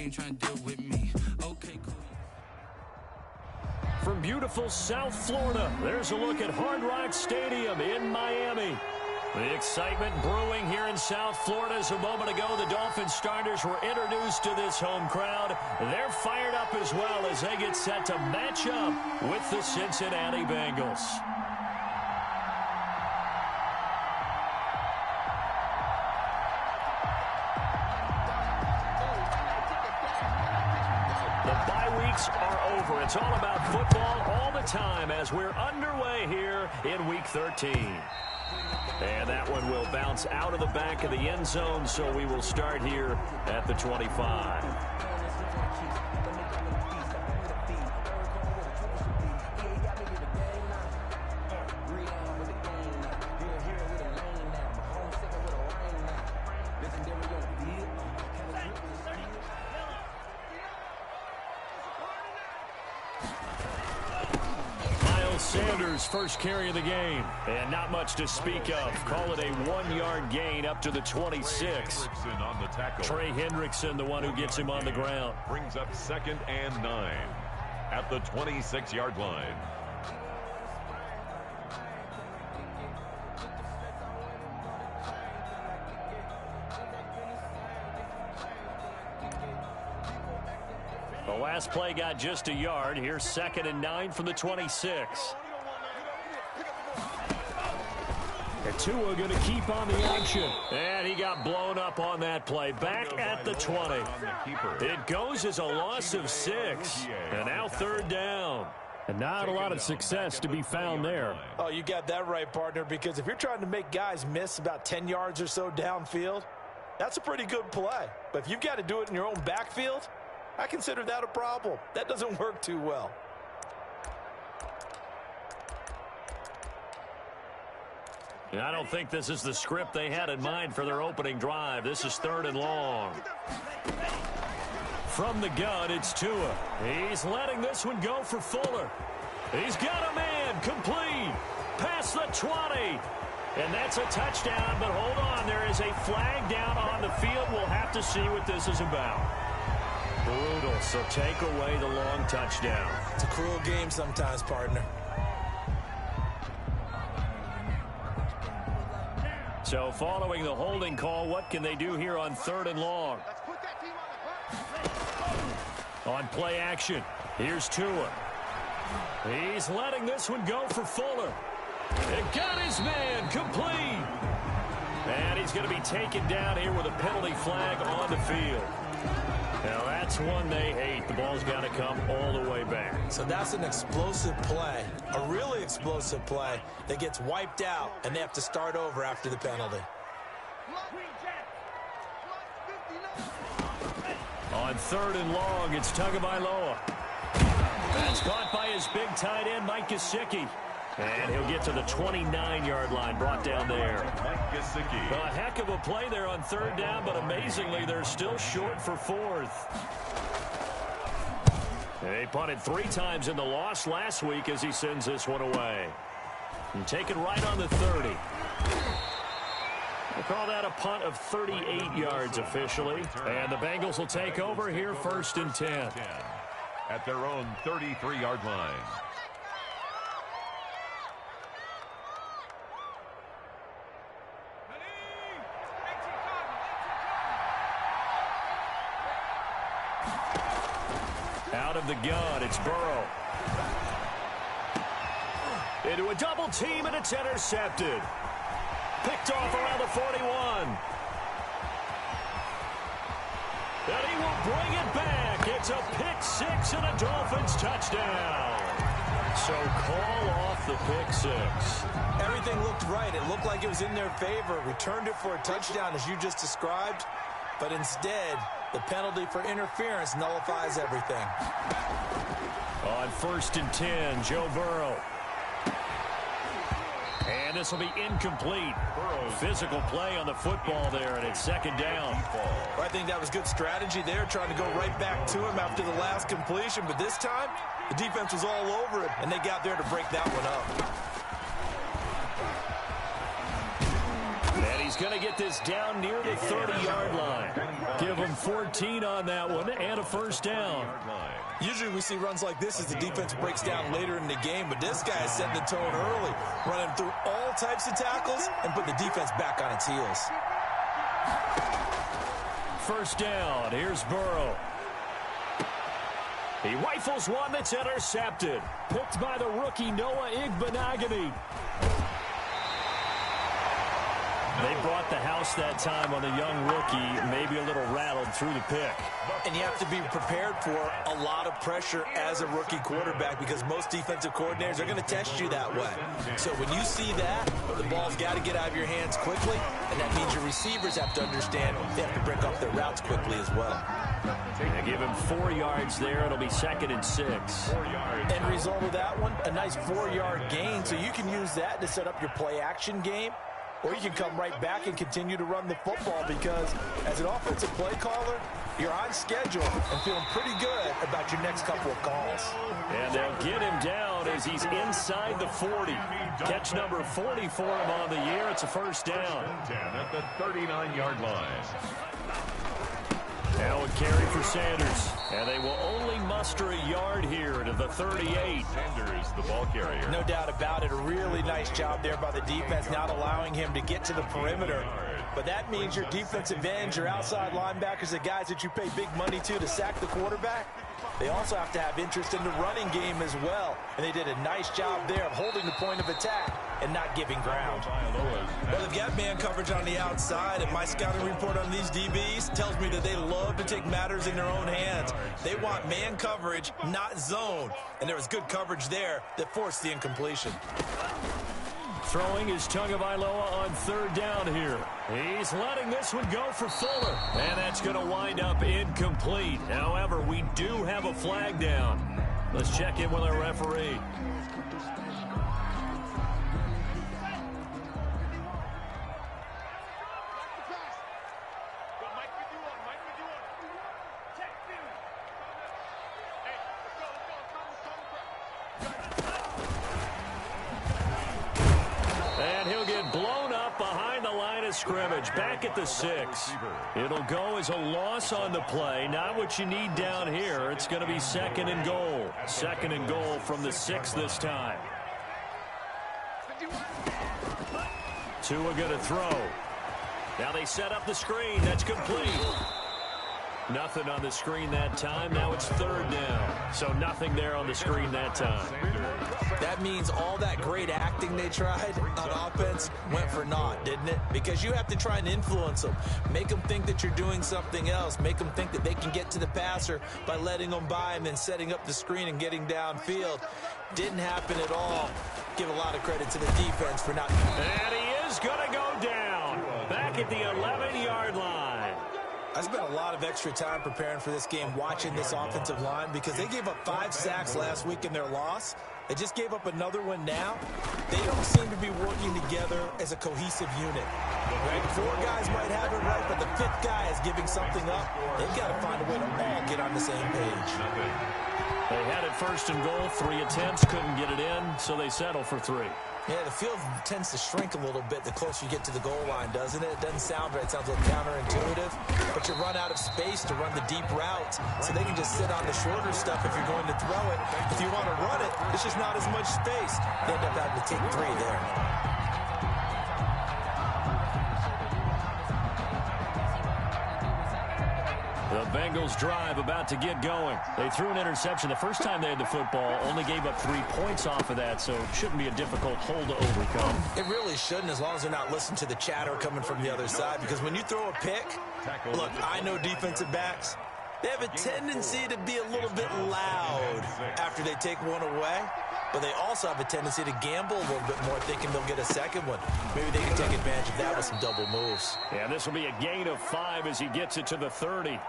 ain't trying to deal with me. Okay, cool. From beautiful South Florida, there's a look at Hard Rock Stadium in Miami. The excitement brewing here in South Florida as a moment ago the Dolphins starters were introduced to this home crowd. They're fired up as well as they get set to match up with the Cincinnati Bengals. The bye weeks are over. It's all about football all the time as we're underway here in Week 13. And that one will bounce out of the back of the end zone, so we will start here at the 25. Sanders first carry of the game, and not much to speak of. Call it a 1-yard gain up to the 26. On the tackle. Trey Hendrickson, the one who gets him on the ground. Brings up 2nd and 9 at the 26-yard line. The last play got just a yard. Here's 2nd and 9 from the 26. And Tua going to keep on the action. And he got blown up on that play. Back at the 20. It goes as a loss of 6. And now 3rd down. And not a lot of success to be found there. Oh, you got that right, partner, because if you're trying to make guys miss about 10 yards or so downfield, that's a pretty good play. But if you've got to do it in your own backfield, I consider that a problem. That doesn't work too well. I don't think this is the script they had in mind for their opening drive. This is 3rd and long. From the gun, it's Tua. He's letting this one go for Fuller. He's got a man, complete, past the 20. And that's a touchdown, but hold on, there is a flag down on the field. We'll have to see what this is about. Brutal, so take away the long touchdown. It's a cruel game sometimes, partner. So following the holding call, what can they do here on 3rd and long? On play action, here's Tua. He's letting this one go for Fuller. It got his man, complete. And he's going to be taken down here with a penalty flag on the field. Now that's one they hate. The ball's got to come all the way back. So that's an explosive play, a really explosive play that gets wiped out, and they have to start over after the penalty. On 3rd and long, it's Tagovailoa. That's caught by his big tight end, Mike Gesicki. And he'll get to the 29-yard line, brought down there. A heck of a play there on 3rd down, but amazingly, they're still short for 4th. They punted 3 times in the loss last week as he sends this one away. And taken right on the 30. We'll call that a punt of 38 yards officially. And the Bengals will take over here 1st and 10. At their own 33-yard line. Out of the gun, it's Burrow. Into a double team, and it's intercepted. Picked off around the 41. And he will bring it back. It's a pick 6 and a Dolphins touchdown. So call off the pick 6. Everything looked right. It looked like it was in their favor. Returned it for a touchdown, as you just described. But instead, the penalty for interference nullifies everything. On 1st and 10, Joe Burrow. And this will be incomplete. Physical play on the football there, and it's 2nd down. Well, I think that was good strategy there, trying to go right back to him after the last completion. But this time, the defense was all over it, and they got there to break that one up. And he's going to get this down near the 30-yard line. Give him 14 on that one and a first down. Usually we see runs like this as the defense breaks down later in the game, but this guy is setting the tone early, running through all types of tackles and put the defense back on its heels. First down. Here's Burrow. He rifles one that's intercepted. Picked by the rookie Noah Igbenogany. They brought the house that time on the young rookie, maybe a little rattled through the pick. And you have to be prepared for a lot of pressure as a rookie quarterback because most defensive coordinators are going to test you that way. So when you see that, the ball's got to get out of your hands quickly, and that means your receivers have to understand they have to break up their routes quickly as well. They give him 4 yards there. It'll be 2nd and 6. End result of that one, a nice 4-yard gain, so you can use that to set up your play-action game. Or you can come right back and continue to run the football because as an offensive play caller, you're on schedule and feeling pretty good about your next couple of calls. And they'll get him down as he's inside the 40. Catch number 40 for him on the year. It's a first down. At the 39-yard line. Now a carry for Sanders. And they will only muster a yard here to the 38. Sanders, the ball carrier. No doubt about it. A really nice job there by the defense, not allowing him to get to the perimeter. But that means your defensive ends, your outside linebackers, the guys that you pay big money to sack the quarterback, they also have to have interest in the running game as well. And they did a nice job there of holding the point of attack and not giving ground. Well, they've got man coverage on the outside, and my scouting report on these DBs tells me that they love to take matters in their own hands. They want man coverage, not zone. And there was good coverage there that forced the incompletion. Throwing is Tagovailoa on 3rd down here. He's letting this one go for Fuller. And that's going to wind up incomplete. However, we do have a flag down. Let's check in with our referee. Scrimmage back at the 6. It'll go as a loss on the play. Not what you need down here. It's going to be 2nd and goal. 2nd and goal from the 6 this time. Tua going to throw. Now they set up the screen. That's complete. Nothing on the screen that time. Now it's 3rd down. So nothing there on the screen that time. That means all that great acting they tried on offense went for naught, didn't it? Because you have to try and influence them. Make them think that you're doing something else. Make them think that they can get to the passer by letting them by and then setting up the screen and getting downfield. Didn't happen at all. Give a lot of credit to the defense for not. And he is going to go down. Back at the 11-yard line. I spent a lot of extra time preparing for this game, watching this offensive line, because they gave up 5 sacks last week in their loss. They just gave up another one now. They don't seem to be working together as a cohesive unit. Right? 4 guys might have it right, but the 5th guy is giving something up. They've got to find a way to all get on the same page. They had it 1st and goal, 3 attempts, couldn't get it in, so they settle for 3. Yeah, the field tends to shrink a little bit the closer you get to the goal line, doesn't it? It doesn't sound right. It sounds a little counterintuitive. But you run out of space to run the deep routes, so they can just sit on the shorter stuff if you're going to throw it. If you want to run it, it's just not as much space. They end up having to take 3 there. The Bengals drive about to get going. They threw an interception the first time they had the football, only gave up 3 points off of that, so it shouldn't be a difficult hole to overcome. It really shouldn't, as long as they're not listening to the chatter coming from the other side, because when you throw a pick, look, I know defensive backs, they have a tendency to be a little bit loud after they take one away, but they also have a tendency to gamble a little bit more, thinking they'll get a second one. Maybe they can take advantage of that with some double moves. Yeah, this will be a gain of 5 as he gets it to the 30.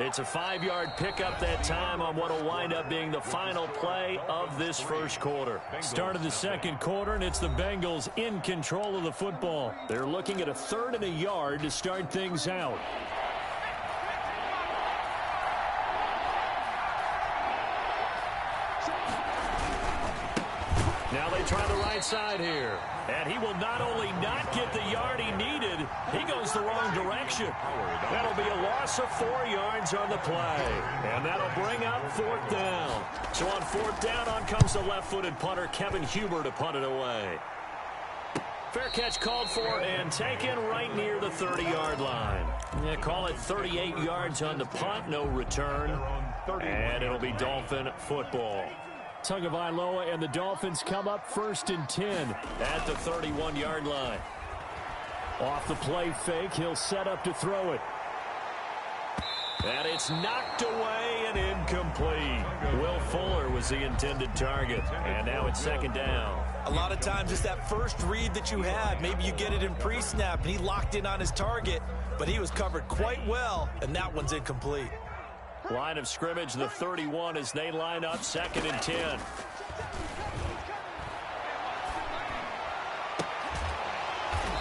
It's a 5-yard pickup that time on what will wind up being the final play of this first quarter. Start of the second quarter, and it's the Bengals in control of the football. They're looking at a 3rd and a yard to start things out. Now they try the right side here. And he will not only not get the yard he needed, he goes the wrong direction. That'll be a loss of 4 yards on the play. And that'll bring up 4th down. So on 4th down, on comes the left-footed punter, Kevin Huber, to punt it away. Fair catch called for and taken right near the 30-yard line. Yeah, call it 38 yards on the punt, no return. And it'll be Dolphin football. Tagovailoa and the Dolphins come up 1st and 10 at the 31-yard line. Off the play fake, he'll set up to throw it. And it's knocked away and incomplete. Will Fuller was the intended target. And now it's 2nd down. A lot of times it's that first read that you had. Maybe you get it in pre-snap and he locked in on his target, but he was covered quite well, and that one's incomplete. Line of scrimmage, the 31, as they line up 2nd and 10.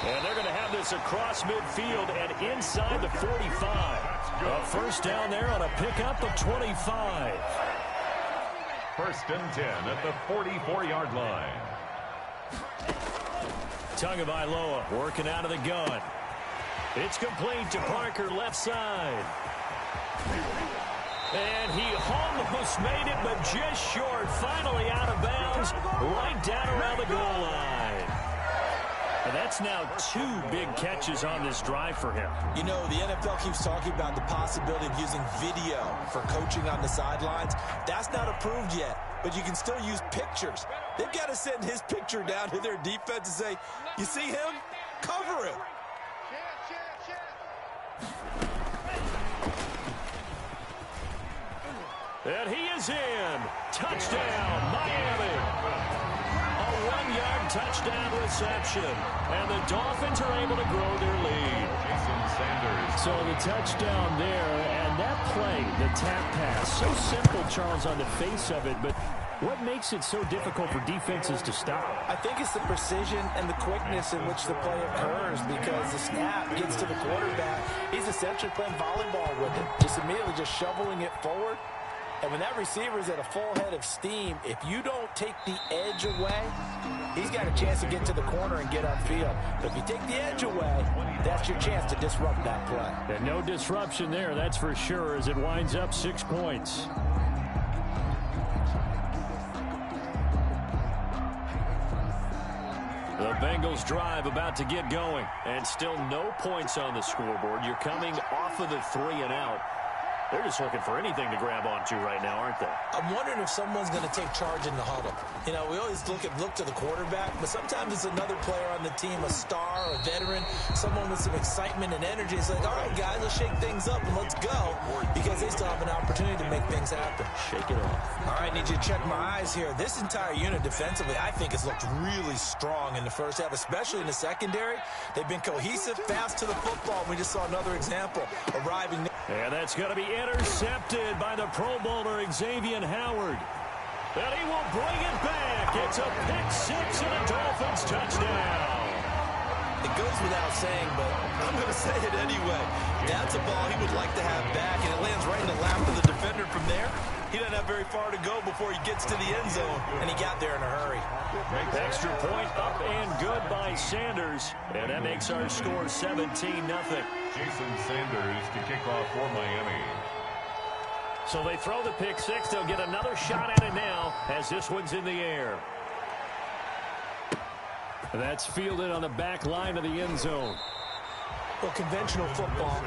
And they're going to have this across midfield and inside the 45. A 1st down there on a pickup of 25. 1st and 10 at the 44-yard line. Tagovailoa working out of the gun. It's complete to Parker, left side. And he almost made it, but just short. Finally out of bounds, right down around the goal line. And that's now 2 big catches on this drive for him. You know, the NFL keeps talking about the possibility of using video for coaching on the sidelines. That's not approved yet, but you can still use pictures. They've got to send his picture down to their defense and say, you see him? Cover him. And he is in. Touchdown, Miami. A 1-yard touchdown reception. And the Dolphins are able to grow their lead. So the touchdown there, and that play, the tap pass, so simple, Charles, on the face of it, but what makes it so difficult for defenses to stop? I think it's the precision and the quickness in which the play occurs, because the snap gets to the quarterback. He's essentially playing volleyball with it, just immediately just shoveling it forward. And when that receiver is at a full head of steam, if you don't take the edge away, he's got a chance to get to the corner and get upfield. But if you take the edge away, that's your chance to disrupt that play. And no disruption there, that's for sure, as it winds up 6 points. The Bengals drive about to get going, and still no points on the scoreboard. You're coming off of the 3 and out. They're just looking for anything to grab onto right now, aren't they? I'm wondering if someone's going to take charge in the huddle. You know, we always look to the quarterback, but sometimes it's another player on the team, a star, a veteran, someone with some excitement and energy. It's like, all right, guys, let's shake things up and let's go, because they still have an opportunity to make things happen. Shake it off. All right, need you to check my eyes here. This entire unit defensively, I think, has looked really strong in the first half, especially in the secondary. They've been cohesive, fast to the football. We just saw another example arriving. And that's going to be intercepted by the Pro Bowler, Xavier Howard. And he will bring it back. It's a pick-6 and a Dolphins touchdown. It goes without saying, but I'm going to say it anyway. That's a ball he would like to have back, and it lands right in the lap of the defender from there. He doesn't have very far to go before he gets to the end zone, and he got there in a hurry. Extra point up and good by Sanders, and that makes our score 17-0. Jason Sanders to kick off for Miami. So they throw the pick-6. They'll get another shot at it now as this one's in the air. That's fielded on the back line of the end zone. Well, conventional football.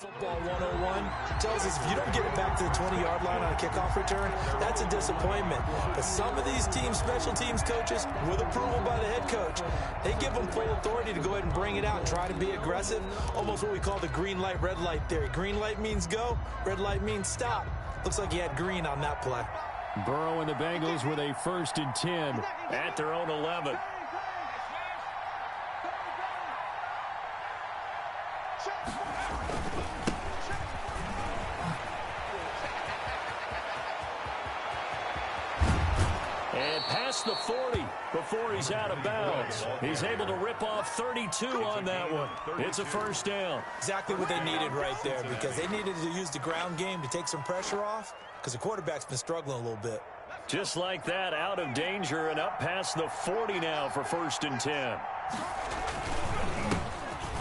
Football 101 tells us if you don't get it back to the 20-yard line on a kickoff return, that's a disappointment. But some of these teams, special teams coaches, with approval by the head coach, they give them full authority to go ahead and bring it out and try to be aggressive, almost what we call the green light, red light theory. Green light means go, red light means stop. Looks like he had green on that play. Burrow and the Bengals with a 1st and 10 at their own 11. And past the 40 before he's out of bounds. He's able to rip off 32 on that one. It's a 1st down. Exactly what they needed right there, because they needed to use the ground game to take some pressure off, because the quarterback's been struggling a little bit. Just like that, out of danger and up past the 40 now for 1st and 10.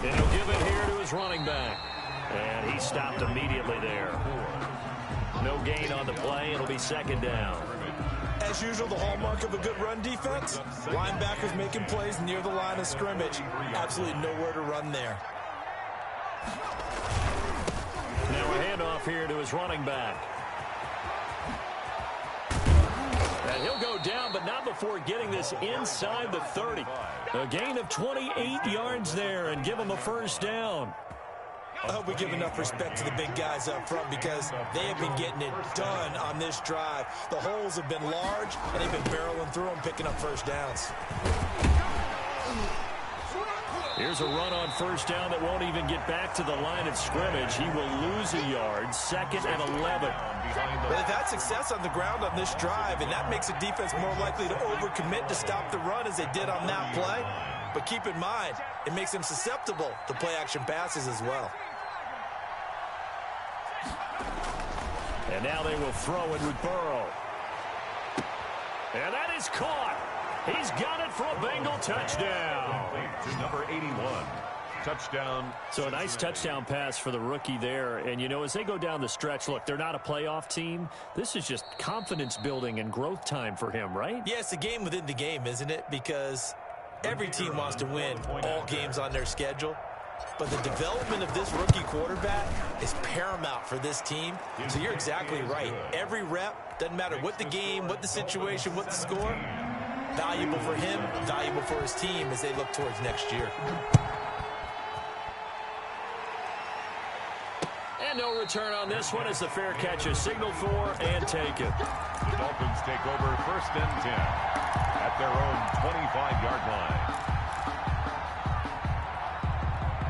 And he'll give it here to his running back. And he stopped immediately there. No gain on the play. It'll be 2nd down. As usual, the hallmark of a good run defense, linebackers making plays near the line of scrimmage. Absolutely nowhere to run there. Now a handoff here to his running back. And he'll go down, but not before getting this inside the 30. A gain of 28 yards there and give him a 1st down. I hope we give enough respect to the big guys up front, because they have been getting it done on this drive. The holes have been large, and they've been barreling through them, picking up 1st downs. Here's a run on 1st down that won't even get back to the line of scrimmage. He will lose a yard. 2nd and 11. But they've had success on the ground on this drive, and that makes a defense more likely to overcommit to stop the run as they did on that play. But keep in mind, it makes them susceptible to play-action passes as well. And now they will throw it with Burrow. And that is caught. He's got it for a Bengal touchdown. Number 81. Touchdown. So a nice touchdown pass for the rookie there. And, you know, as they go down the stretch, look, they're not a playoff team. This is just confidence building and growth time for him, right? Yeah, it's a game within the game, isn't it? Because every team wants to win all games on their schedule. But the development of this rookie quarterback is paramount for this team. So you're exactly right. Every rep, doesn't matter what the game, what the situation, what the score, valuable for him, valuable for his team as they look towards next year. And no return on this one as the fair catch is signaled for and taken. The Dolphins take over 1st and 10 at their own 25-yard line.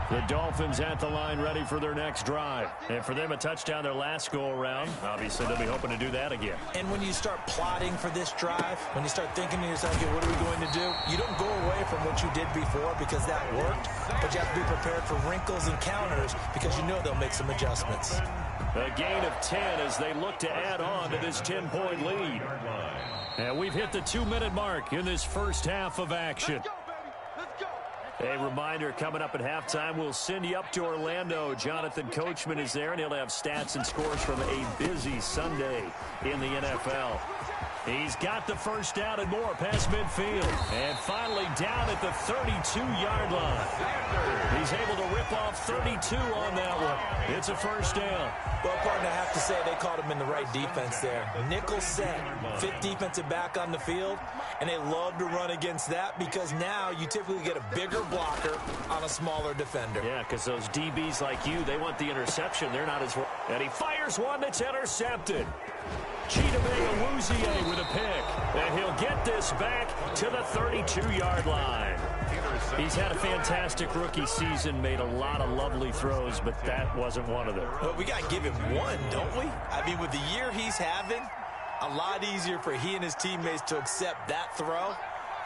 The Dolphins at the line ready for their next drive. And for them, a touchdown their last go-around. Obviously, they'll be hoping to do that again. And when you start plotting for this drive, when you start thinking to yourself, okay, what are we going to do? You don't go away from what you did before because that worked, but you have to be prepared for wrinkles and counters because you know they'll make some adjustments. A gain of 10 as they look to add on to this 10-point lead. And we've hit the 2-minute mark in this first half of action. A reminder, coming up at halftime, we'll send you up to Orlando. Jonathan Coachman is there, and he'll have stats and scores from a busy Sunday in the NFL. He's got the 1st down and more past midfield. And finally down at the 32-yard line. He's able to rip off 32 on that one. It's a 1st down. Well, partner, I have to say they caught him in the right defense there. Nickel set, 5th defensive back on the field, and they love to run against that because now you typically get a bigger blocker on a smaller defender. Yeah, because those DBs like you, they want the interception. They're not as... And he fires one that's intercepted. Chidobe Awuzie with a pick, and he'll get this back to the 32-yard line. He's had a fantastic rookie season, made a lot of lovely throws, but that wasn't one of them. But we got to give him one, don't we? I mean, with the year he's having, a lot easier for he and his teammates to accept that throw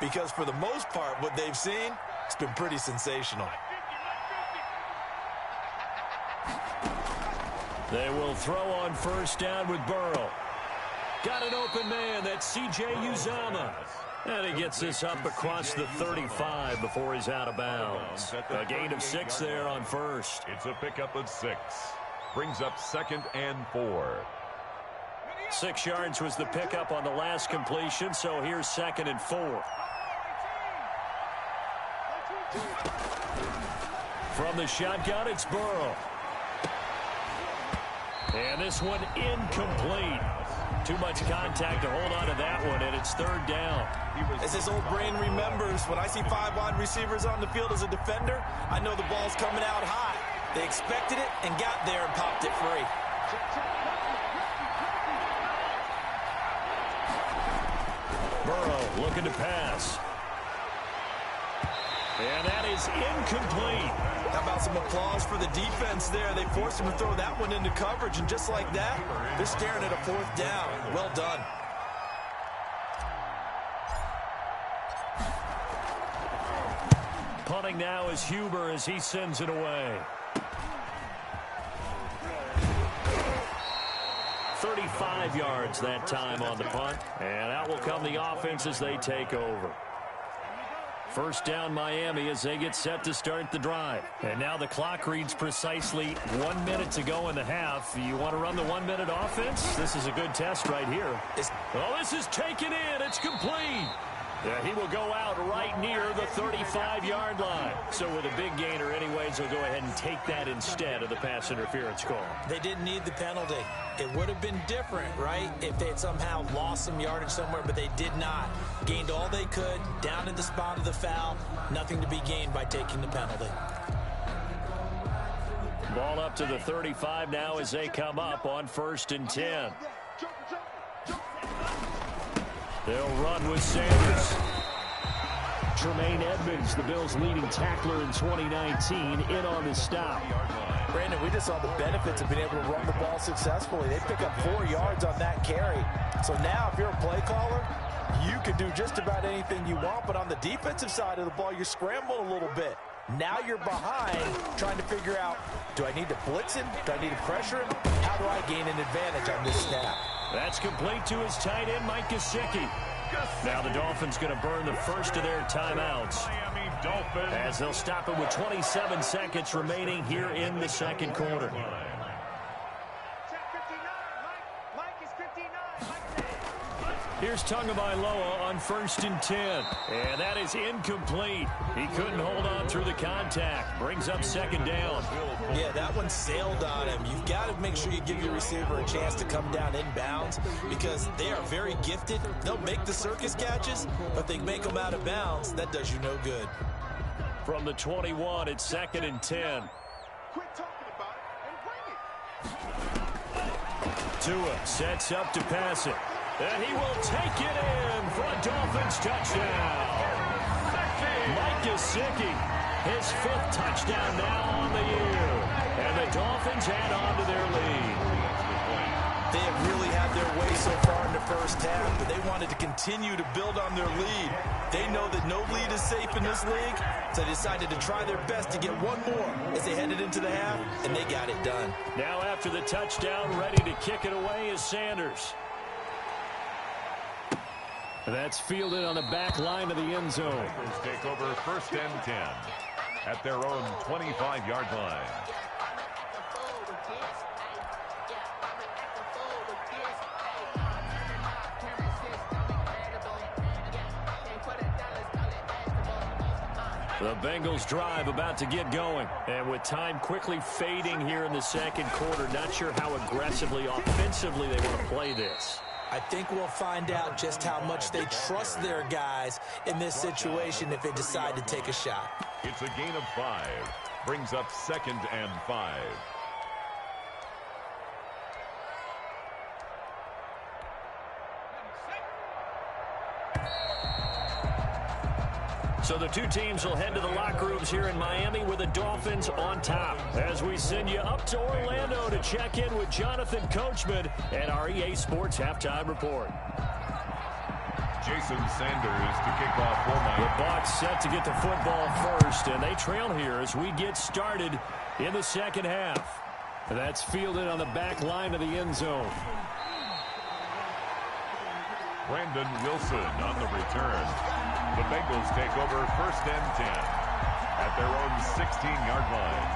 because for the most part, what they've seen, it's been pretty sensational. They will throw on 1st down with Burrow. Got an open man, that's C.J. Uzomah. And he gets this up across the 35 before he's out of bounds. A gain of 6 there on 1st. It's a pickup of 6. Brings up 2nd and 4. 6 yards was the pickup on the last completion, so here's 2nd and 4. From the shotgun, it's Burrow. And this one incomplete. Too much contact to hold on to that one, and it's third down. As his old brain remembers, when I see 5 wide receivers on the field as a defender, I know the ball's coming out high. They expected it and got there and popped it free. Burrow looking to pass. And that is incomplete. How about some applause for the defense there? They forced him to throw that one into coverage, and just like that, they're staring at a 4th down. Well done. Punting now is Huber as he sends it away. 35 yards that time on the punt. And out will come the offense as they take over. First down Miami as they get set to start the drive. And now the clock reads precisely 1 minute to go in the half. You want to run the 1 minute offense? This is a good test right here. Oh, this is taken in. It's complete. Yeah, he will go out right near the 35-yard line. So with a big gainer anyways, they'll go ahead and take that instead of the pass interference call. They didn't need the penalty. It would have been different, right, if they had somehow lost some yardage somewhere, but they did not. Gained all they could, down in the spot of the foul. Nothing to be gained by taking the penalty. Ball up to the 35 now as they come up on 1st and 10. They'll run with Sanders. Tremaine Edmonds, the Bills' leading tackler in 2019, in on the stop. Brandon, we just saw the benefits of being able to run the ball successfully. They pick up 4 yards on that carry. So now if you're a play caller, you can do just about anything you want. But on the defensive side of the ball, you're scrambling a little bit. Now you're behind trying to figure out, do I need to blitz him? Do I need to pressure him? How do I gain an advantage on this snap? That's complete to his tight end, Mike Gesicki. Now the Dolphins going to burn the first of their timeouts as they'll stop it with 27 seconds remaining here in the second quarter. Here's Tagovailoa on 1st and 10. And that is incomplete. He couldn't hold on through the contact. Brings up 2nd down. Yeah, that one sailed on him. You've got to make sure you give your receiver a chance to come down inbounds because they are very gifted. They'll make the circus catches, but they make them out of bounds. That does you no good. From the 21, it's 2nd and 10. Tua sets up to pass it. And he will take it in for a Dolphins touchdown. Mike Gesicki, his 5th touchdown now on the year. And the Dolphins add on to their lead. They have really had their way so far in the first half, but they wanted to continue to build on their lead. They know that no lead is safe in this league, so they decided to try their best to get one more as they headed into the half, and they got it done. Now after the touchdown, ready to kick it away is Sanders. That's fielded on the back line of the end zone. Take over 1st and 10 at their own 25-yard line. The Bengals drive about to get going. And with time quickly fading here in the second quarter, not sure how aggressively, offensively they want to play this. I think we'll find out just how much they trust their guys in this situation if they decide to take a shot. It's a gain of 5. Brings up 2nd and 5. So the two teams will head to the locker rooms here in Miami with the Dolphins on top. As we send you up to Orlando to check in with Jonathan Coachman and our EA Sports Halftime Report. Jason Sanders to kick off for Miami. The Bucs set to get the football first, and they trail here as we get started in the second half. And that's fielded on the back line of the end zone. Brandon Wilson on the return. The Bengals take over 1st and 10 at their own 16-yard line.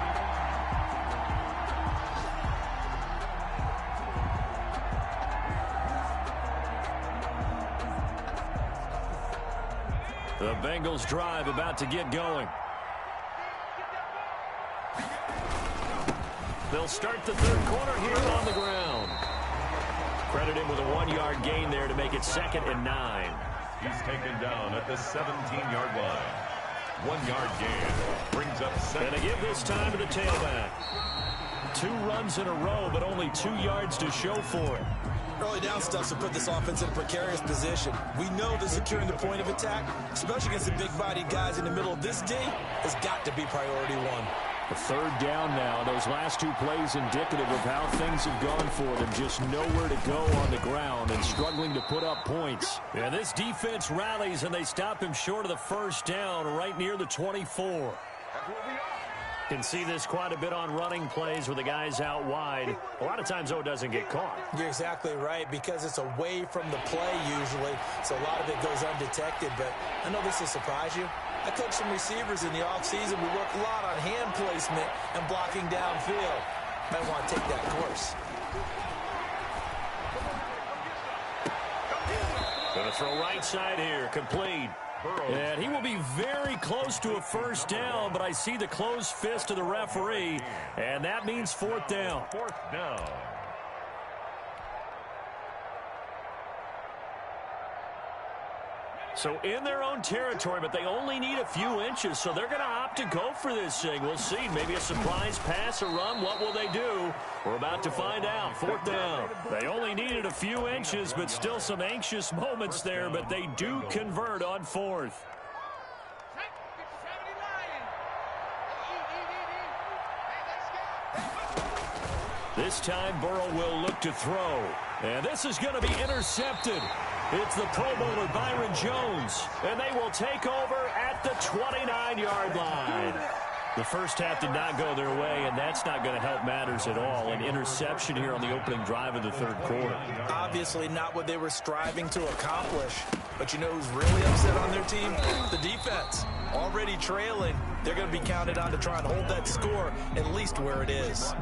The Bengals drive about to get going. They'll start the third quarter here on the ground. Credit him with a 1-yard gain there to make it 2nd and 9. He's taken down at the 17-yard line. 1-yard gain brings up 2nd. And they give this time to the tailback. 2 runs in a row, but only 2 yards to show for it. Early down stuff to put this offense in a precarious position. We know that securing the point of attack, especially against the big-bodied guys in the middle of this D, has got to be priority 1. The 3rd down now. Those last 2 plays indicative of how things have gone for them. Just nowhere to go on the ground and struggling to put up points. And this defense rallies, and they stop him short of the 1st down right near the 24. Can see this quite a bit on running plays with the guys out wide. A lot of times, though, it doesn't get caught. You're exactly right, because it's away from the play usually, so a lot of it goes undetected. But I know this will surprise you. I coached some receivers in the offseason. We work a lot on hand placement and blocking downfield. Might want to take that course. Going to throw right side here, complete. And he will be very close to a 1st down, but I see the closed fist of the referee, and that means 4th down. 4th down. So in their own territory, but they only need a few inches, so they're going to opt to go for this thing. We'll see. Maybe a surprise pass or run. What will they do? We're about to find out. 4th down. They only needed a few inches, but still some anxious moments there, but they do convert on 4th. This time, Burrow will look to throw. And this is going to be intercepted. It's the Pro Bowler Byron Jones. And they will take over at the 29-yard line. The first half did not go their way, and that's not going to help matters at all. An interception here on the opening drive of the 3rd quarter. Obviously not what they were striving to accomplish. But you know who's really upset on their team? The defense. Already trailing. They're going to be counted on to try and hold that score at least where it is.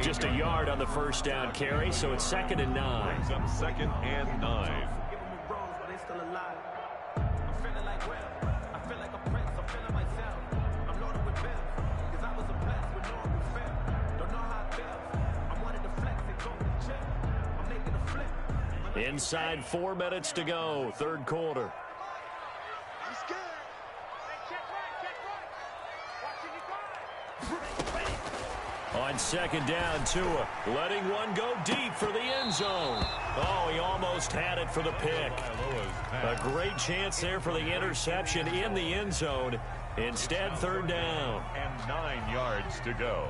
Just a yard on the 1st down carry, so it's 2nd and 9. 2nd and 9. Inside 4 minutes to go, 3rd quarter. On 2nd down, Tua letting one go deep for the end zone. Oh, he almost had it for the pick. A great chance there for the interception in the end zone. Instead, 3rd down. And 9 yards to go.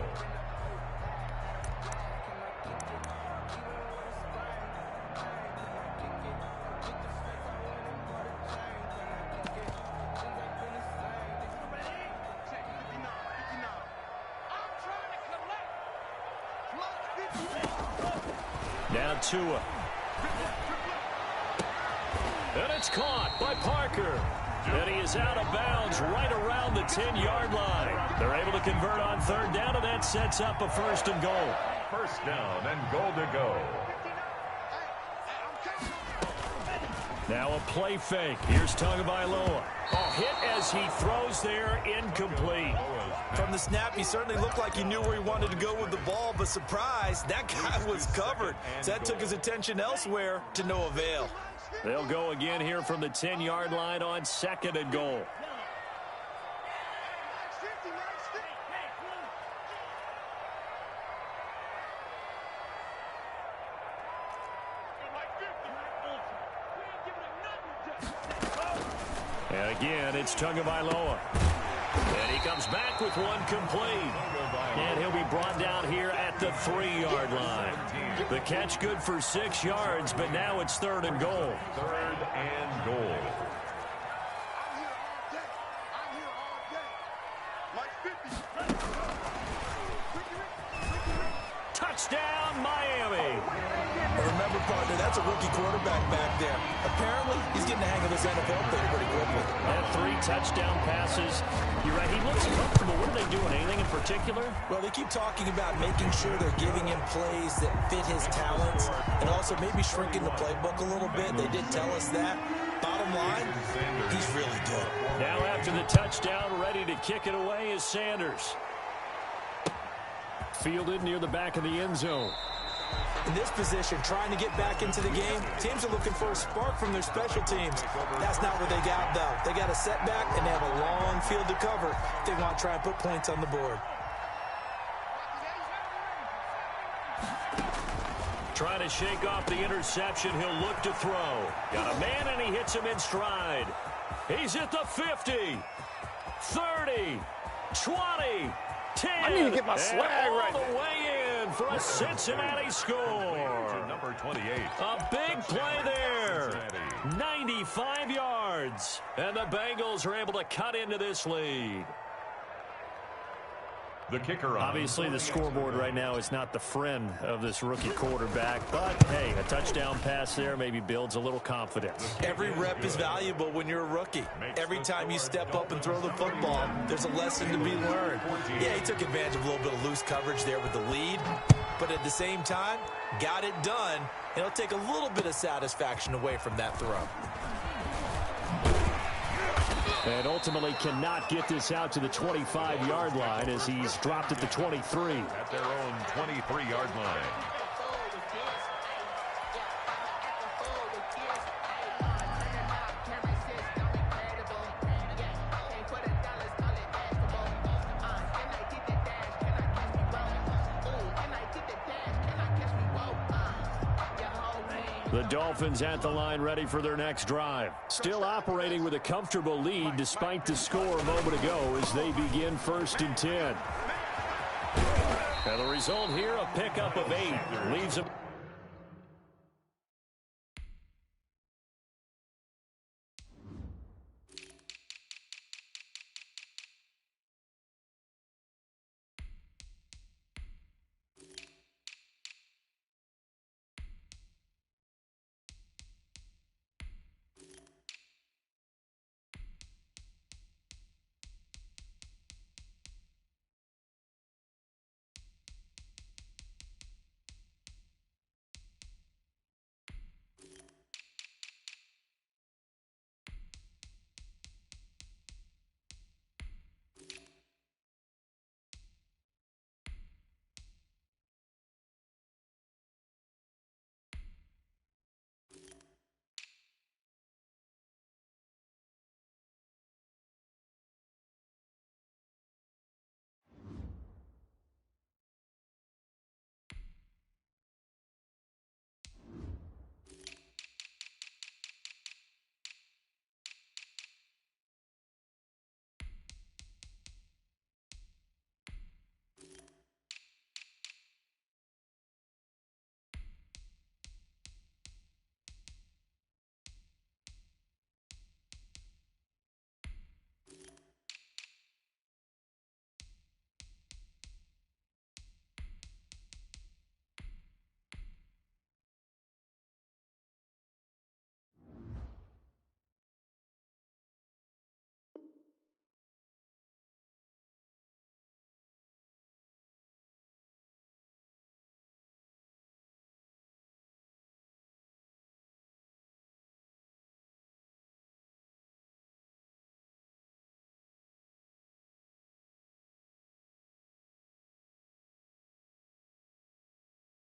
Now Tua. And it's caught by Parker. And he is out of bounds right around the 10-yard line. They're able to convert on 3rd down, and that sets up a 1st and goal. 1st down and goal to go. Now a play fake. Here's Tagovailoa. Oh, hit as he throws there, incomplete. From the snap, he certainly looked like he knew where he wanted to go with the ball, but surprise, that guy was covered. So that took his attention elsewhere to no avail. They'll go again here from the 10-yard line on 2nd and goal. And again, it's Tagovailoa. And he comes back with one complete. And he'll be brought down here at the 3-yard line. The catch good for 6 yards, but now it's 3rd and goal. 3rd and goal. Touchdown, Miami. Remember, partner, that's a rookie quarterback back there. Apparently, he's getting the hang of this NFL thing pretty quickly. And 3 touchdown passes. You're right, he looks comfortable. What are they doing? Anything in particular? Well, they keep talking about making sure they're giving him plays that fit his talents and also maybe shrinking the playbook a little bit. They did tell us that. Bottom line, he's really good. Now after the touchdown, ready to kick it away is Sanders. fielded near the back of the end zone. In this position, trying to get back into the game, teams are looking for a spark from their special teams. That's not what they got, though. They got a setback, and they have a long field to cover if they want to try and put points on the board. Trying to shake off the interception. He'll look to throw. Got a man, and he hits him in stride. He's at the 50, 30, 20, 10. I need to get my swag right all the way in for a Cincinnati score. Number 28. A big play there. 95 yards. And the Bengals are able to cut into this lead. The kicker on. Obviously, the scoreboard right now is not the friend of this rookie quarterback. But, hey, a touchdown pass there maybe builds a little confidence. Every rep is valuable when you're a rookie. Every time you step up and throw the football, there's a lesson to be learned. Yeah, he took advantage of a little bit of loose coverage there with the lead. But at the same time, got it done. And it'll take a little bit of satisfaction away from that throw. And ultimately cannot get this out to the 25-yard line as he's dropped at the 23. At their own 23-yard line. The Dolphins at the line ready for their next drive. Still operating with a comfortable lead despite the score a moment ago as they begin 1st and 10. And the result here, a pickup of 8. Leaves them.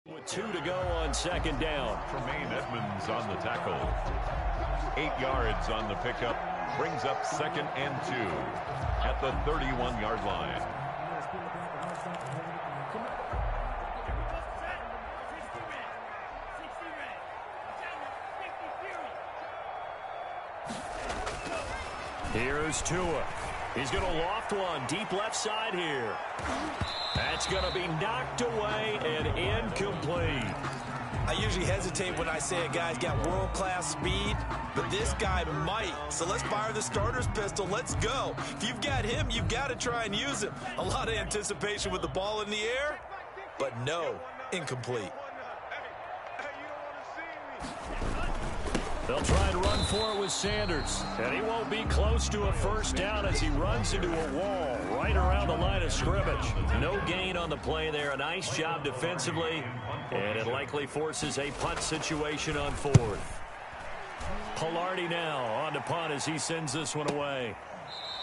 With 2 to go on 2nd down. Tremaine Edmonds on the tackle. 8 yards on the pickup. Brings up 2nd and 2 at the 31-yard line. Here's Tua. He's going to loft one deep left side here. That's going to be knocked away and incomplete. I usually hesitate when I say a guy's got world-class speed, but this guy might. So let's fire the starter's pistol. Let's go. If you've got him, you've got to try and use him. A lot of anticipation with the ball in the air, but no, incomplete. They'll try and run for it with Sanders. And he won't be close to a 1st down as he runs into a wall right around the line of scrimmage. No gain on the play there. A nice job defensively. And it likely forces a punt situation on 4th. Pilardi now on to punt as he sends this one away.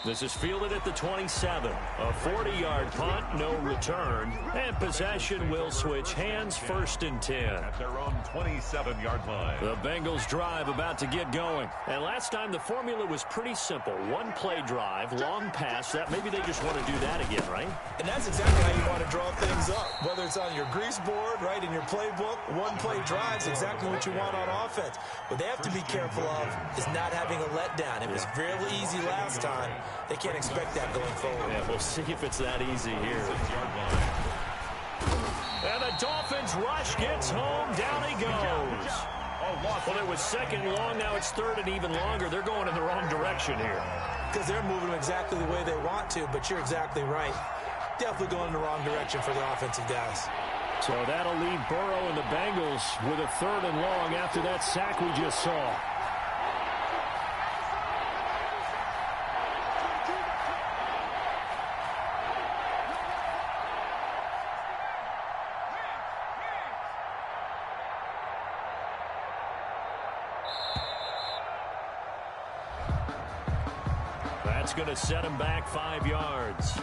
This is fielded at the 27. A 40-yard punt, no return. And possession will switch hands, 1st and 10. At their own 27-yard line. The Bengals drive about to get going. And last time the formula was pretty simple. One play drive, long pass. That maybe they just want to do that again, right? And that's exactly how you want to draw things up. Whether it's on your grease board, right, in your playbook, one play drive is exactly what you want on offense. What they have to be careful of is not having a letdown. It was fairly easy last time. They can't expect that going forward. Yeah, we'll see if it's that easy here. And the Dolphins rush gets home. Down he goes. Well, it was 2nd and long. Now it's 3rd and even longer. They're going in the wrong direction here. Because they're moving them exactly the way they want to, but you're exactly right. Definitely going in the wrong direction for the offensive guys. So that'll leave Burrow and the Bengals with a 3rd and long after that sack we just saw. That's going to set him back 5 yards.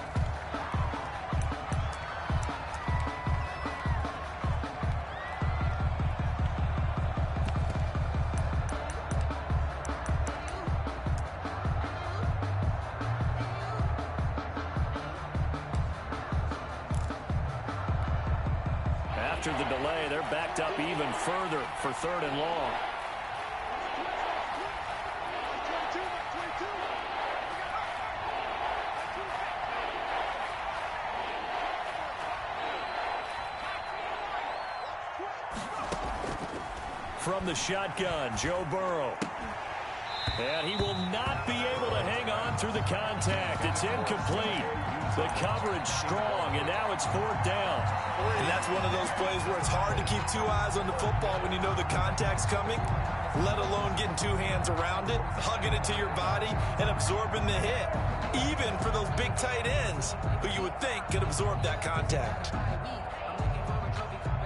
After the delay, they're backed up even further for 3rd and long. From the shotgun, Joe Burrow. And he will not be able to hang on through the contact. It's incomplete. The coverage strong, and now it's 4th down. And that's one of those plays where it's hard to keep 2 eyes on the football when you know the contact's coming, let alone getting 2 hands around it, hugging it to your body, and absorbing the hit, even for those big tight ends who you would think could absorb that contact.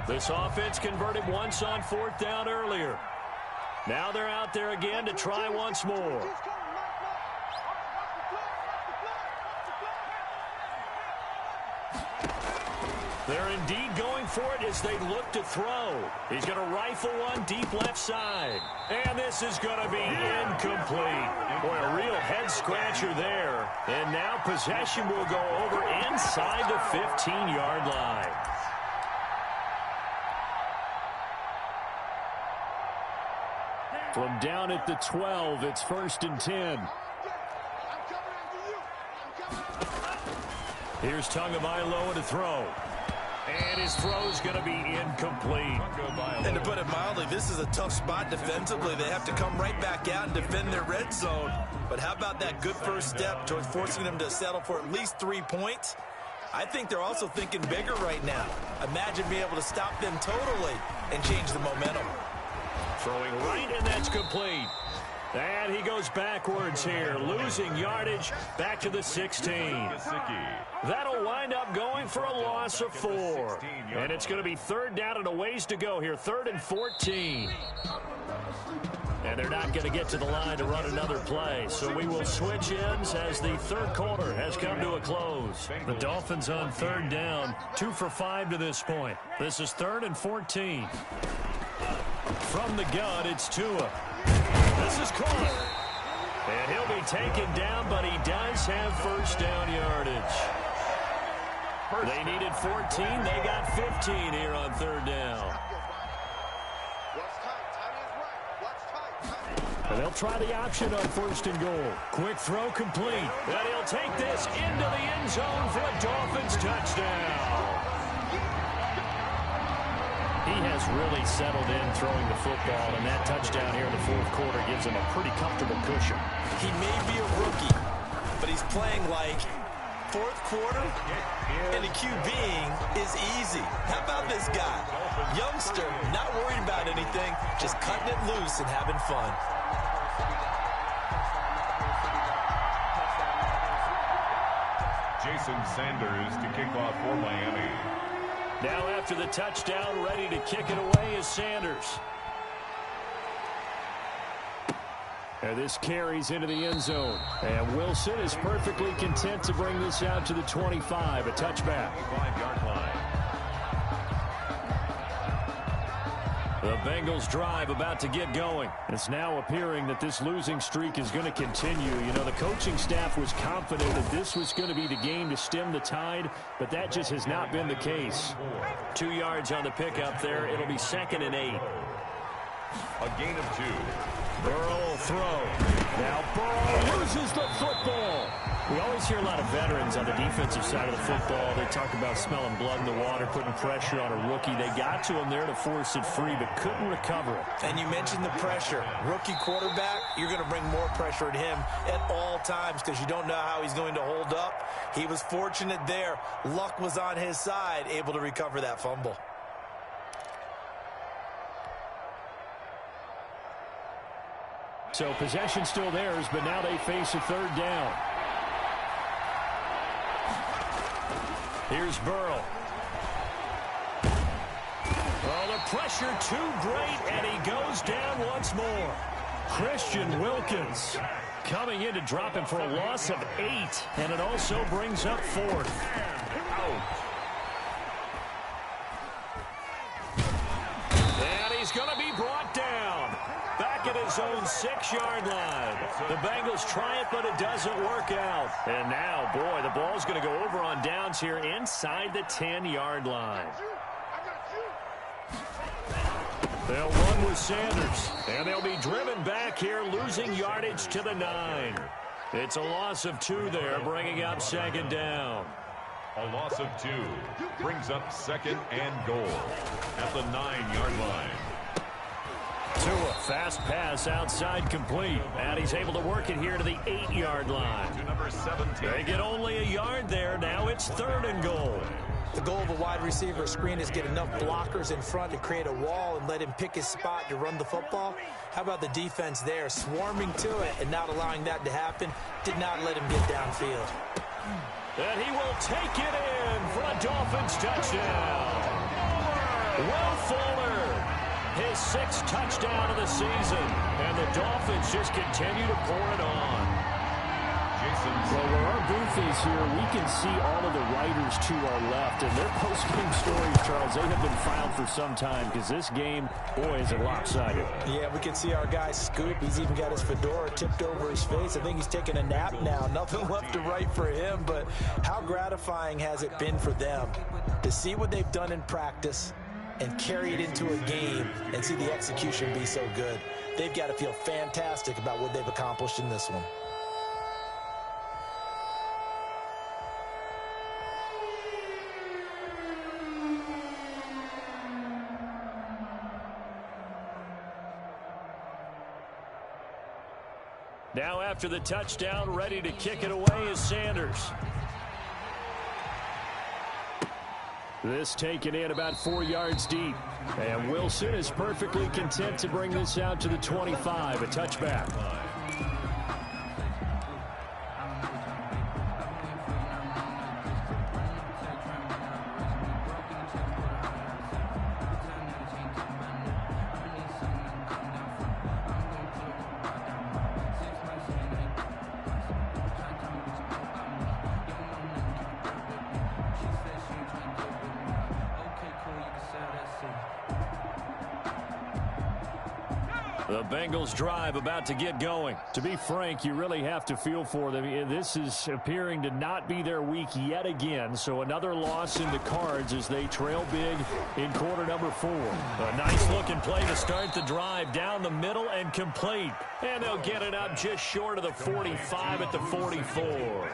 This offense converted once on 4th down earlier. Now they're out there again to try once more. They're indeed going for it as they look to throw. He's going to rifle one deep left side. And this is going to be incomplete. Boy, a real head-scratcher there. And now possession will go over inside the 15-yard line. From down at the 12, it's 1st and 10. Here's Tagovailoa to throw. And his throw's going to be incomplete. And to put it mildly, this is a tough spot defensively. They have to come right back out and defend their red zone. But how about that good first step towards forcing them to settle for at least 3 points? I think they're also thinking bigger right now. Imagine being able to stop them totally and change the momentum. Throwing right, and that's complete. And he goes backwards here, losing yardage back to the 16. That'll wind up going for a loss of 4. And it's going to be 3rd down and a ways to go here, 3rd and 14. And they're not going to get to the line to run another play. So we will switch ends as the 3rd quarter has come to a close. The Dolphins on 3rd down, 2 for 5 to this point. This is 3rd and 14. From the gun, it's Tua. This is caught. And he'll be taken down, but he does have 1st down yardage. They needed 14. They got 15 here on 3rd down. And they'll try the option on 1st and goal. Quick throw complete. And he'll take this into the end zone for a Dolphins touchdown. He has really settled in throwing the football, and that touchdown here in the 4th quarter gives him a pretty comfortable cushion. He may be a rookie, but he's playing like 4th quarter, and the QBing is easy. How about this guy? Youngster, not worried about anything, just cutting it loose and having fun. Jason Sanders to kick off for Miami. Now after the touchdown, ready to kick it away is Sanders. And this carries into the end zone. And Wilson is perfectly content to bring this out to the 25, a touchback. 5-yard line. The Bengals drive about to get going. It's now appearing that this losing streak is going to continue. You know, the coaching staff was confident that this was going to be the game to stem the tide, but that just has not been the case. 2 yards on the pickup there. It'll be 2nd and 8. A gain of 2. Burrow will throw. Now Burrow loses the football. We always hear a lot of veterans on the defensive side of the football. They talk about smelling blood in the water, putting pressure on a rookie. They got to him there to force it free, but couldn't recover it. And you mentioned the pressure. Rookie quarterback, you're going to bring more pressure at him at all times because you don't know how he's going to hold up. He was fortunate there. Luck was on his side, able to recover that fumble. So possession still theirs, but now they face a 3rd down. Here's Burrow. Oh, the pressure too great, and he goes down once more. Christian Wilkins coming in to drop him for a loss of 8, and it also brings up 4th. And he's going to be brought down. Back at his own 6-yard line. The Bengals try it, but it doesn't work out. And now, boy, the ball's going to go over on downs here inside the 10-yard line. They'll run with Sanders, and they'll be driven back here, losing yardage to the 9. It's a loss of 2 there, bringing up 2nd down. A loss of 2 brings up 2nd and goal at the 9-yard line. Tua, fast pass outside complete. And he's able to work it here to the 8-yard line. To number 17. They get only a yard there. Now it's 3rd and goal. The goal of a wide receiver screen is get enough blockers in front to create a wall and let him pick his spot to run the football. How about the defense there, swarming to it and not allowing that to happen? Did not let him get downfield. And he will take it in for a Dolphins touchdown. Will Fuller, his 6th touchdown of the season. And the Dolphins just continue to pour it on. Jason. Well, where our booth is here, we can see all of the writers to our left. And their post-game stories, Charles, they have been filed for some time because this game, boy, is it lopsided. Yeah, we can see our guy Scoop. He's even got his fedora tipped over his face. I think he's taking a nap now. Nothing left to write for him, but how gratifying has it been for them to see what they've done in practice and carry it into a game and see the execution be so good. They've got to feel fantastic about what they've accomplished in this one. Now after the touchdown, ready to kick it away is Sanders. This taken in about 4 yards deep. And Wilson is perfectly content to bring this out to the 25, a touchback. The Bengals drive about to get going. To be frank, you really have to feel for them. This is appearing to not be their week yet again. So another loss in the cards as they trail big in quarter number 4. A nice looking play to start the drive down the middle and complete. And they'll get it up just short of the 45 at the 44.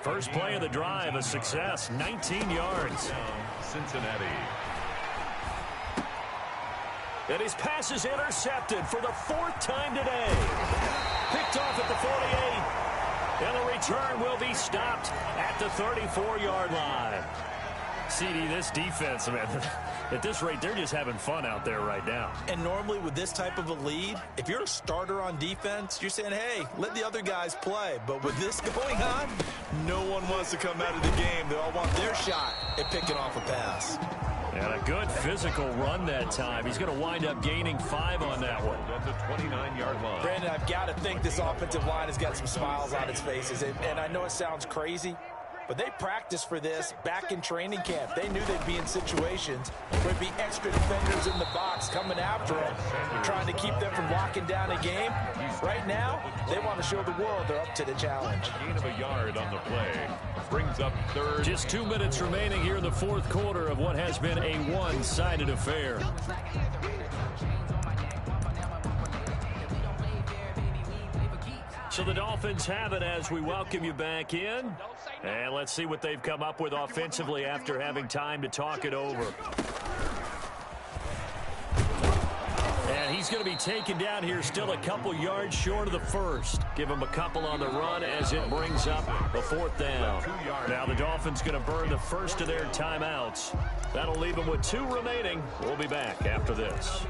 First play of the drive, a success, 19 yards. Cincinnati. And his pass is intercepted for the 4th time today. Picked off at the 48. And the return will be stopped at the 34-yard line. CD, this defense, man, at this rate, they're just having fun out there right now. And normally with this type of a lead, if you're a starter on defense, you're saying, hey, let the other guys play. But with this going on, no one wants to come out of the game. They all want their shot at picking off a pass. And a good physical run that time. He's going to wind up gaining 5 on that one. At the 29-yard line. Brandon, I've got to think this offensive line has got some smiles on its faces. And I know it sounds crazy, but they practiced for this back in training camp. They knew they'd be in situations where there'd be extra defenders in the box coming after them, trying to keep them from locking down a game. Right now, they want to show the world they're up to the challenge. A gain of a yard on the play brings up third. Just 2 minutes remaining here in the fourth quarter of what has been a one-sided affair. So the Dolphins have it as we welcome you back in. And let's see what they've come up with offensively after having time to talk it over. And he's going to be taken down here still a couple yards short of the first. Give him a couple on the run as it brings up the fourth down. Now the Dolphins going to burn the first of their timeouts. That'll leave them with 2 remaining. We'll be back after this.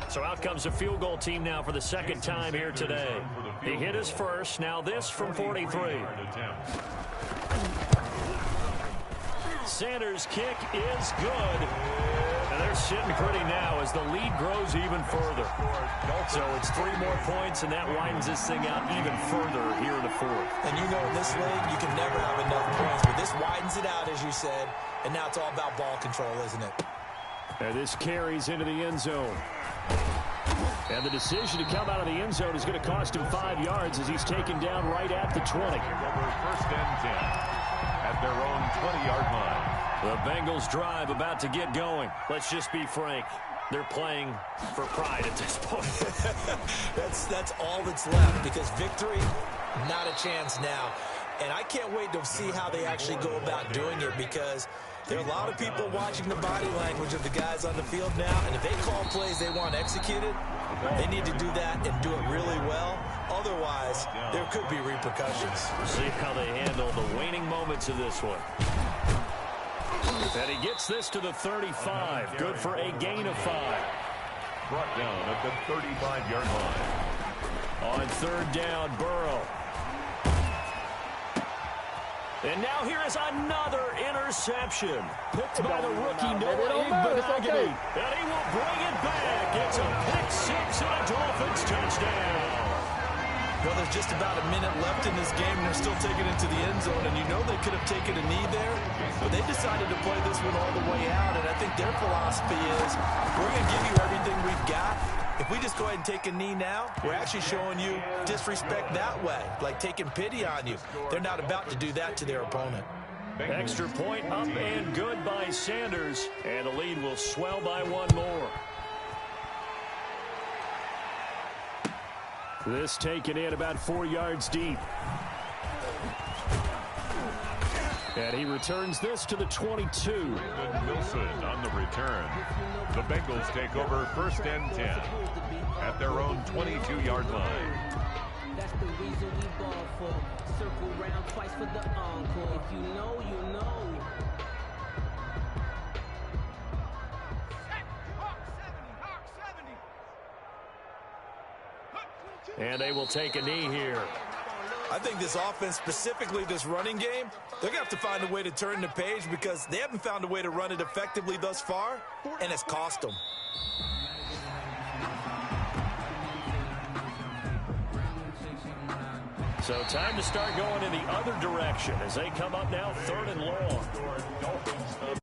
So out comes the field goal team now for the second time here today. He hit his first. Now this from 43. Sanders' kick is good. And they're sitting pretty now as the lead grows even further. So it's 3 more points, and that widens this thing out even further here in the fourth. And you know in this league, you can never have enough points. But this widens it out, as you said. And now it's all about ball control, isn't it? And this carries into the end zone. And the decision to come out of the end zone is going to cost him 5 yards as he's taken down right at the 20. Over first and 10 at their own 20-yard line. The Bengals drive about to get going. Let's just be frank. They're playing for pride at this point. That's all that's left, because victory, not a chance now. And I can't wait to see how they actually go about doing it, because there are a lot of people watching the body language of the guys on the field now, and if they call plays they want executed, they need to do that and do it really well. Otherwise, there could be repercussions. We'll see how they handle the waning moments of this one. And he gets this to the 35. Good for a gain of 5. Brought down at the 35-yard line. On third down, Burrow. And now here is another interception. Picked by the rookie Noah Igbenogany. And he will bring it back. It's a pick-6 and a Dolphins touchdown. Well, there's just about a minute left in this game, and they're still taking it to the end zone. And you know they could have taken a knee there, but they decided to play this one all the way out. And I think their philosophy is, we're going to give you everything we've got. If we just go ahead and take a knee now, we're actually showing you disrespect that way, like taking pity on you. They're not about to do that to their opponent. Extra point up and good by Sanders, and the lead will swell by 1 more. This taken in about 4 yards deep. And he returns this to the 22. Wilson on the return. The Bengals take over first and 10 at their own 22-yard line. That's the reason we ball for. Circle round twice for the encore. If you know, you know. And they will take a knee here. I think this offense, specifically this running game, they're going to have to find a way to turn the page, because they haven't found a way to run it effectively thus far, and it's cost them. So time to start going in the other direction as they come up now 3rd and long.